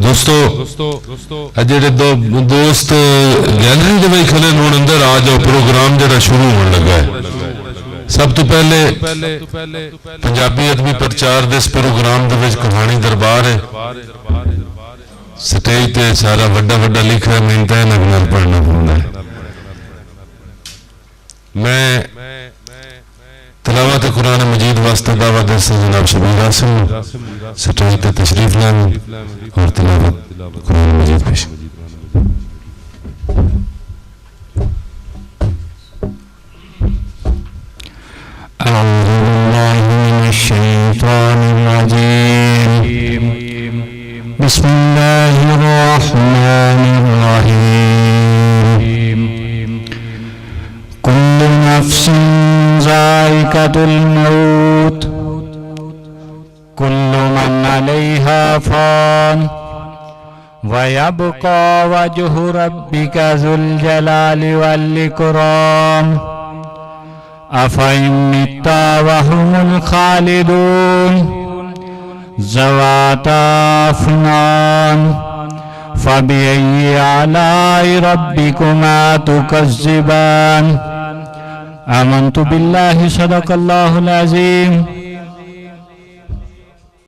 दोस्तों जेडे दो दोस्त गैलरी के भाई खले हूँ अंदर आ जाओ, प्रोग्राम जरा शुरू होने लगा है। सब तो पहले पंजाबी अदबी प्रचार दे इस प्रोग्राम दे विच कहानी दरबार है। स्टेज ते सारा वड्डा वड्डा लिखा है, मिलता है नगनर पढ़ना पड़ता है। मैं तिलावत कुरान मजीद वास्ते दावा दे से जनाब शबीर आसिम स्टेज पे तशरीफ लाएं और तिलावत कुरान मजीद पेश। अऊज़ु बिल्लाहि मिनश शैतानिर रजीम। बिस्मिल्लाहिर रहमानिर रहीम। कुल्लु नफ्सिन ज़ाइक़तुल मौत, कुल्लु मन अलैहा फ़ान, व यब्क़ा वज्हु रब्बिका ज़ुल जलालि वल इकराम। अफ़इन मित्ता वहुमुल खालिदून, ज़वाता अफ़नान, फ़बिअय्यि आलाइ रब्बिकुमा तुकज़्ज़िबान। आमन्तु बिल्लाहि सदक़ल्लाहुल अज़ीम।